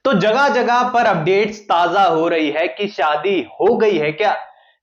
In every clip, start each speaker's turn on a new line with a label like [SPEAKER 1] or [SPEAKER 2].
[SPEAKER 1] तो जगह जगह पर अपडेट्स ताजा हो रही है कि शादी हो गई है क्या।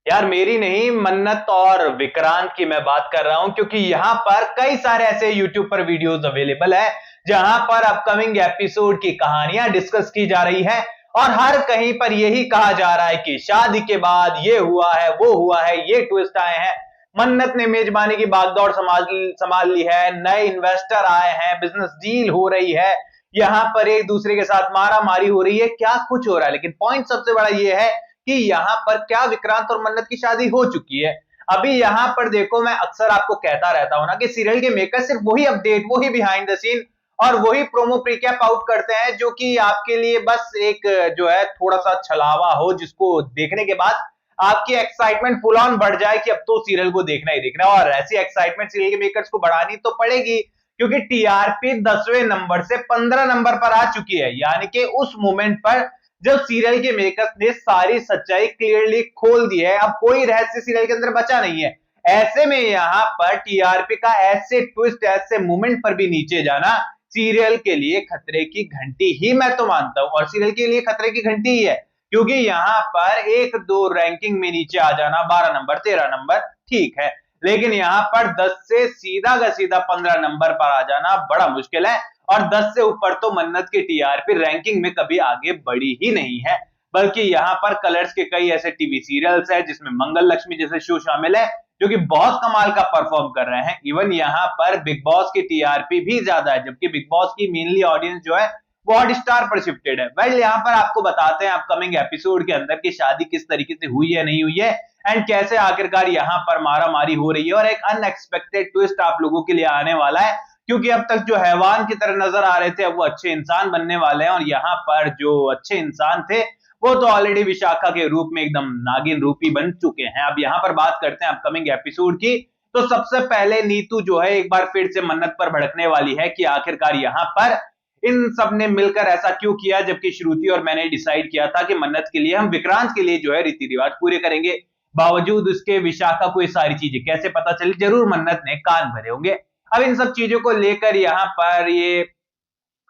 [SPEAKER 1] यार मेरी नहीं, मन्नत और विक्रांत की मैं बात कर रहा हूं, क्योंकि यहां पर कई सारे ऐसे यूट्यूब पर वीडियोस अवेलेबल है जहां पर अपकमिंग एपिसोड की कहानियां डिस्कस की जा रही है और हर कहीं पर यही कहा जा रहा है कि शादी के बाद ये हुआ है, वो हुआ है, ये ट्विस्ट आए हैं। मन्नत ने मेजबानी की बागडोर संभाल ली है, नए इन्वेस्टर आए हैं, बिजनेस डील हो रही है, यहां पर एक दूसरे के साथ मारा मारी हो रही है, क्या कुछ हो रहा है। लेकिन पॉइंट सबसे बड़ा यह है कि यहां पर क्या विक्रांत और मन्नत की शादी हो चुकी है। अभी यहां पर देखो, मैं अक्सर आपको कहता रहता हूं ना कि सीरियल के मेकर सिर्फ वही अपडेट, वही बिहाइंड द सीन और वही प्रोमो प्रीकैप आउट करते हैं जो कि आपके लिए बस एक जो है थोड़ा सा छलावा हो, जिसको देखने के बाद आपकी एक्साइटमेंट फुल ऑन बढ़ जाए कि अब तो सीरियल को देखना ही देखना। और ऐसी एक्साइटमेंट सीरियल के मेकर्स को बढ़ानी तो पड़ेगी, क्योंकि टीआरपी 10वें नंबर से 15 नंबर पर आ चुकी है। यानी कि उस मोमेंट पर जब सीरियल के मेकर्स ने सारी सच्चाई क्लियरली खोल दी है, अब कोई रहस्य सीरियल के अंदर बचा नहीं है। ऐसे में यहां पर टीआरपी का ऐसे ट्विस्ट, ऐसे मोमेंट पर भी नीचे जाना सीरियल के लिए खतरे की घंटी ही मैं तो मानता हूं, और सीरियल के लिए खतरे की घंटी ही है, क्योंकि यहां पर 1-2 रैंकिंग में नीचे आ जाना, 12 नंबर 13 नंबर ठीक है, लेकिन यहां पर 10 से सीधा का सीधा 15 नंबर पर आ जाना बड़ा मुश्किल है। और 10 से ऊपर तो मन्नत की टीआरपी रैंकिंग में कभी आगे बढ़ी ही नहीं है। बल्कि यहां पर कलर्स के कई ऐसे टीवी सीरियल्स हैं जिसमें मंगल लक्ष्मी जैसे शो शामिल है, जो कि बहुत कमाल का परफॉर्म कर रहे हैं। इवन यहां पर बिग बॉस की टीआरपी भी ज्यादा है, जबकि बिग बॉस की मेनली ऑडियंस जो है वो हॉटस्टार पर शिफ्टेड है। वेल, यहां पर आपको बताते हैं अपकमिंग एपिसोड के अंदर की शादी किस तरीके से हुई है, नहीं हुई है, एंड कैसे आखिरकार यहां पर मारा मारी हो रही है। और एक अनएक्सपेक्टेड ट्विस्ट आप लोगों के लिए आने वाला है, क्योंकि अब तक जो हैवान की तरह नजर आ रहे थे अब वो अच्छे इंसान बनने वाले हैं। और यहाँ पर जो अच्छे इंसान थे वो तो ऑलरेडी विशाखा के रूप में एकदम नागिन रूपी बन चुके हैं। अब यहाँ पर बात करते हैं अपकमिंग एपिसोड की। तो सबसे पहले नीतू जो है एक बार फिर से मन्नत पर भड़कने वाली है कि आखिरकार यहाँ पर इन सब ने मिलकर ऐसा क्यों किया, जबकि श्रुति और मैंने डिसाइड किया था कि मन्नत के लिए हम विक्रांत के लिए जो है रीति रिवाज पूरे करेंगे। बावजूद उसके विशाखा को ये सारी चीजें कैसे पता चली, जरूर मन्नत ने कान भरे होंगे। अब इन सब चीजों को लेकर यहाँ पर ये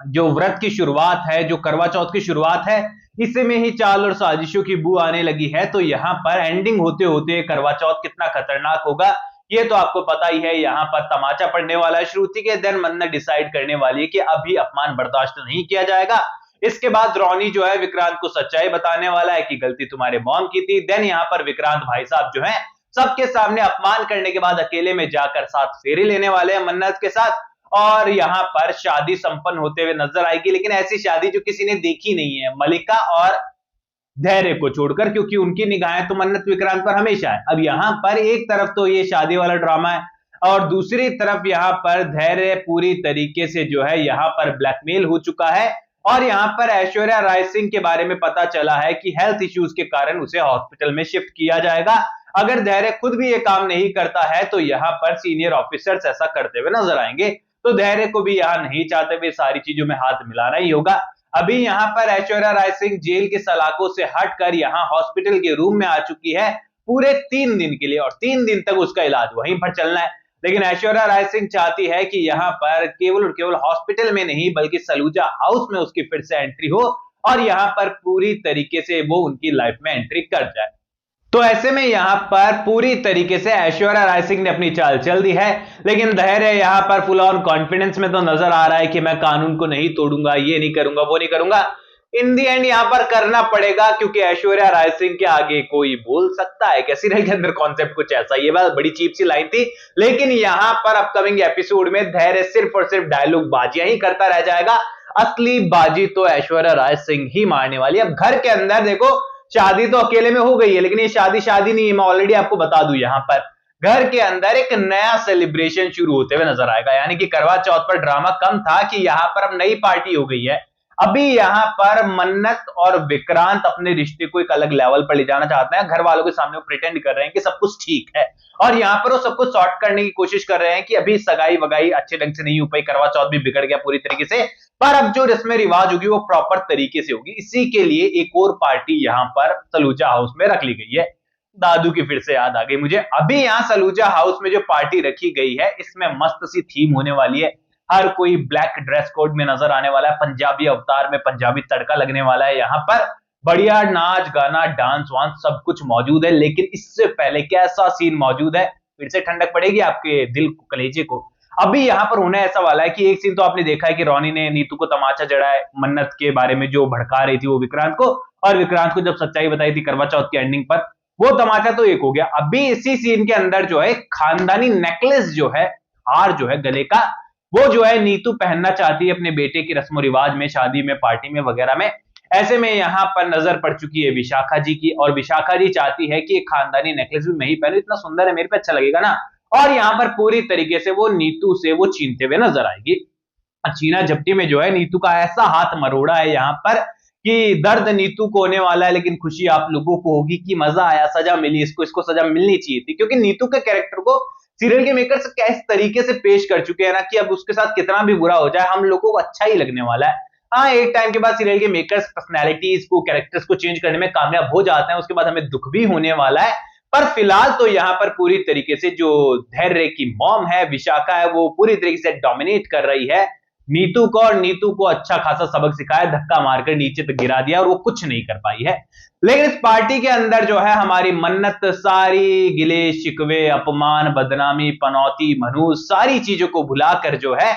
[SPEAKER 1] जो व्रत की शुरुआत है, जो करवा चौथ की शुरुआत है, इसी में ही चाल और साजिशों की बू आने लगी है। तो यहाँ पर एंडिंग होते होते करवा चौथ कितना खतरनाक होगा ये तो आपको पता ही है। यहाँ पर तमाचा पड़ने वाला है श्रुति के, देन मन्नत डिसाइड करने वाली है कि अभी अपमान बर्दाश्त नहीं किया जाएगा। इसके बाद रोनी जो है विक्रांत को सच्चाई बताने वाला है कि गलती तुम्हारे मॉम की थी। देन यहाँ पर विक्रांत भाई साहब जो है सबके सामने अपमान करने के बाद अकेले में जाकर 7 फेरे लेने वाले हैं मन्नत के साथ, और यहां पर शादी संपन्न होते हुए नजर आएगी। लेकिन ऐसी शादी जो किसी ने देखी नहीं है, मलिका और धैर्य को छोड़कर, क्योंकि उनकी निगाहें तो मन्नत विक्रांत पर हमेशा है। अब यहां पर एक तरफ तो ये शादी वाला ड्रामा है और दूसरी तरफ यहां पर धैर्य पूरी तरीके से जो है यहां पर ब्लैकमेल हो चुका है। और यहां पर ऐश्वर्या राय सिंह के बारे में पता चला है कि हेल्थ इश्यूज के कारण उसे हॉस्पिटल में शिफ्ट किया जाएगा। अगर धैर्य खुद भी ये काम नहीं करता है तो यहाँ पर सीनियर ऑफिसर्स ऐसा करते हुए नजर आएंगे। तो धैर्य को भी यहाँ नहीं चाहते हुए सारी चीजों में हाथ मिलाना ही होगा। अभी यहाँ पर ऐश्वर्या राय सिंह जेल के सलाखों से हटकर यहाँ हॉस्पिटल के रूम में आ चुकी है पूरे 3 दिन के लिए, और 3 दिन तक उसका इलाज वहीं पर चलना है। लेकिन ऐश्वर्या राय सिंह चाहती है कि यहाँ पर केवल और केवल हॉस्पिटल में नहीं बल्कि सलूजा हाउस में उसकी फिर से एंट्री हो और यहाँ पर पूरी तरीके से वो उनकी लाइफ में एंट्री कर जाए। तो ऐसे में यहां पर पूरी तरीके से ऐश्वर्या राय सिंह ने अपनी चाल चल दी है। लेकिन धैर्य यहां पर फुल ऑन कॉन्फिडेंस में तो नजर आ रहा है कि मैं कानून को नहीं तोड़ूंगा, ये नहीं करूंगा, वो नहीं करूंगा। इन दी एंड यहां पर करना पड़ेगा, क्योंकि ऐश्वर्या राय सिंह के आगे कोई बोल सकता है क्या। सीरियल के अंदर कॉन्सेप्ट कुछ ऐसा, ये बात बड़ी चीप सी लाइन थी। लेकिन यहां पर अपकमिंग एपिसोड में धैर्य सिर्फ और सिर्फ डायलॉग बाजियां ही करता रह जाएगा। असली बाजी तो ऐश्वर्या राय सिंह ही मारने वाली है। अब घर के अंदर देखो, शादी तो अकेले में हो गई है, लेकिन ये शादी नहीं है, मैं ऑलरेडी आपको बता दूं। यहां पर घर के अंदर एक नया सेलिब्रेशन शुरू होते हुए नजर आएगा। यानी कि करवा चौथ पर ड्रामा कम था कि यहां पर अब नई पार्टी हो गई है। अभी यहां पर मन्नत और विक्रांत अपने रिश्ते को एक अलग लेवल पर ले जाना चाहते हैं। घर वालों के सामने वो प्रिटेंड कर रहे हैं कि सब कुछ ठीक है, और यहां पर वो सब कुछ सॉर्ट करने की कोशिश कर रहे हैं कि अभी सगाई वगाई अच्छे ढंग से नहीं हो पाई, करवा चौथ भी बिगड़ गया पूरी तरीके से, पर अब जो रस्में रिवाज होगी वो प्रॉपर तरीके से होगी। इसी के लिए एक और पार्टी यहां पर सलूजा हाउस में रख ली गई है। दादू की फिर से याद आ गई मुझे। अभी यहाँ सलूजा हाउस में जो पार्टी रखी गई है इसमें मस्त सी थीम होने वाली है। हर कोई ब्लैक ड्रेस कोड में नजर आने वाला है, पंजाबी अवतार में पंजाबी तड़का लगने वाला है। यहाँ पर बढ़िया नाच गाना डांस वांस सब कुछ मौजूद है। लेकिन इससे पहले कैसा सीन मौजूद है, फिर से ठंडक पड़ेगी आपके दिल को, कलेजे को। अभी यहाँ पर होने ऐसा वाला है कि एक सीन तो आपने देखा है कि रोनी ने नीतू को तमाचा जड़ा है मन्नत के बारे में, जो भड़का रही थी वो विक्रांत को, और विक्रांत को जब सच्चाई बताई थी करवा चौथ की एंडिंग पर, वो तमाचा तो एक हो गया। अभी इसी सीन के अंदर जो है खानदानी नेकलेस जो है, हार जो है गले का, वो जो है नीतू पहनना चाहती है अपने बेटे की रस्म रिवाज में, शादी में, पार्टी में वगैरह में। ऐसे में यहाँ पर नजर पड़ चुकी है विशाखा जी की, और विशाखा जी चाहती है कि एक खानदानी नेकलेस भी मैं ही पहनूं, इतना सुंदर है, मेरे पे अच्छा लगेगा ना। और यहाँ पर पूरी तरीके से वो नीतू से वो छीनते हुए नजर आएगी। छीना झपटी में जो है नीतू का ऐसा हाथ मरोड़ा है यहाँ पर कि दर्द नीतू को होने वाला है, लेकिन खुशी आप लोगों को होगी कि मजा आया, सजा मिली इसको, इसको सजा मिलनी चाहिए थी। क्योंकि नीतू के कैरेक्टर को सीरियल के मेकर्स किस तरीके से पेश कर चुके हैं ना, कि अब उसके साथ कितना भी बुरा हो जाए हम लोगों को अच्छा ही लगने वाला है। हाँ, एक टाइम के बाद सीरियल के मेकर्स पर्सनैलिटीज को, कैरेक्टर्स को चेंज करने में कामयाब हो जाते हैं, उसके बाद हमें दुख भी होने वाला है। पर फिलहाल तो यहाँ पर पूरी तरीके से जो धैर्य की मॉम है विशाखा है, वो पूरी तरीके से डोमिनेट कर रही है नीतू को, और नीतू को अच्छा खासा सबक सिखाया, धक्का मारकर नीचे तक गिरा दिया, और वो कुछ नहीं कर पाई है। लेकिन इस पार्टी के अंदर जो है हमारी मन्नत सारी गिले शिकवे, अपमान, बदनामी, पनौती, मनहूस सारी चीजों को भुलाकर जो है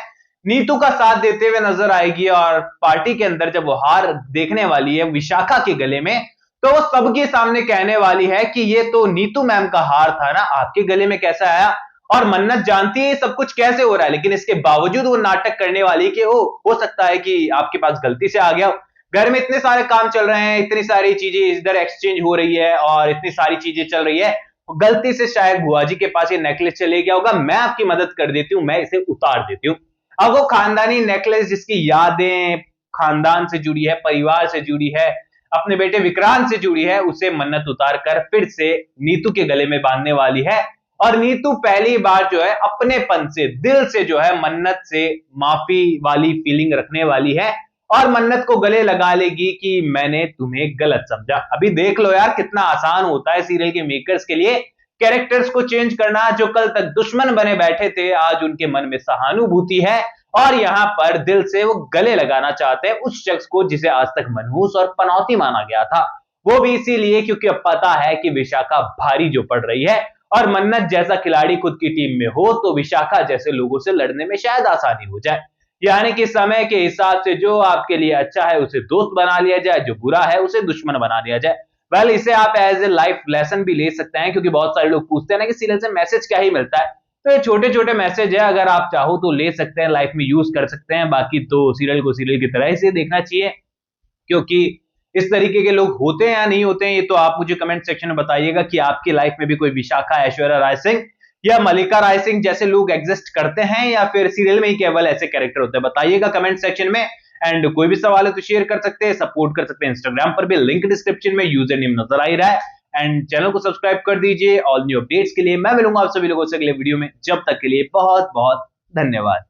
[SPEAKER 1] नीतू का साथ देते हुए नजर आएगी। और पार्टी के अंदर जब वो हार देखने वाली है विशाखा के गले में, तो वो सबके सामने कहने वाली है कि ये तो नीतू मैम का हार था ना, आपके गले में कैसा आया। और मन्नत जानती है सब कुछ कैसे हो रहा है, लेकिन इसके बावजूद वो नाटक करने वाली कि हो सकता है कि आपके पास गलती से आ गया, घर में इतने सारे काम चल रहे हैं, इतनी सारी चीजें इधर एक्सचेंज हो रही है और इतनी सारी चीजें चल रही है, गलती से शायद बुआ जी के पास ये नेकलेस चले गया होगा, मैं आपकी मदद कर देती हूँ, मैं इसे उतार देती हूँ। अब वो खानदानी नेकलेस जिसकी यादें खानदान से जुड़ी है, परिवार से जुड़ी है, अपने बेटे विक्रांत से जुड़ी है, उसे मन्नत उतार कर फिर से नीतू के गले में बांधने वाली है। और नीतू पहली बार जो है अपनेपन से, दिल से जो है मन्नत से माफी वाली फीलिंग रखने वाली है, और मन्नत को गले लगा लेगी कि मैंने तुम्हें गलत समझा। अभी देख लो यार कितना आसान होता है सीरियल के मेकर्स के लिए कैरेक्टर्स को चेंज करना। जो कल तक दुश्मन बने बैठे थे, आज उनके मन में सहानुभूति है, और यहां पर दिल से वो गले लगाना चाहते हैं उस शख्स को जिसे आज तक मनहूस और पनौती माना गया था। वो भी इसीलिए क्योंकि अब पता है कि विशाखा भारी जो पड़ रही है, और मन्नत जैसा खिलाड़ी खुद की टीम में हो तो विशाखा जैसे लोगों से लड़ने में शायद आसानी हो जाए। यानी कि समय के हिसाब से जो आपके लिए अच्छा है उसे दोस्त बना लिया जाए, जो बुरा है उसे दुश्मन बना लिया जाए। वेल, इसे आप एज ए लाइफ लेसन भी ले सकते हैं, क्योंकि बहुत सारे लोग पूछते हैं ना कि सीरियल से मैसेज क्या ही मिलता है, तो ये छोटे छोटे मैसेज है, अगर आप चाहो तो ले सकते हैं, लाइफ में यूज कर सकते हैं। बाकी तो सीरियल को सीरियल की तरह ही से देखना चाहिए, क्योंकि इस तरीके के लोग होते हैं या नहीं होते हैं, ये तो आप मुझे कमेंट सेक्शन में बताइएगा कि आपकी लाइफ में भी कोई विशाखा, ऐश्वर्या राय सिंह या मल्लिका राय सिंह जैसे लोग एग्जिस्ट करते हैं, या फिर सीरियल में ही केवल ऐसे कैरेक्टर होते हैं। बताइएगा कमेंट सेक्शन में। एंड कोई भी सवाल है तो शेयर कर सकते हैं, सपोर्ट कर सकते हैं इंस्टाग्राम पर भी, लिंक डिस्क्रिप्शन में, यूजर नेम नजर आ ही रहा है। एंड चैनल को सब्सक्राइब कर दीजिए ऑल न्यू अपडेट्स के लिए। मैं मिलूंगा आप सभी लोगों से अगले वीडियो में, जब तक के लिए बहुत बहुत धन्यवाद।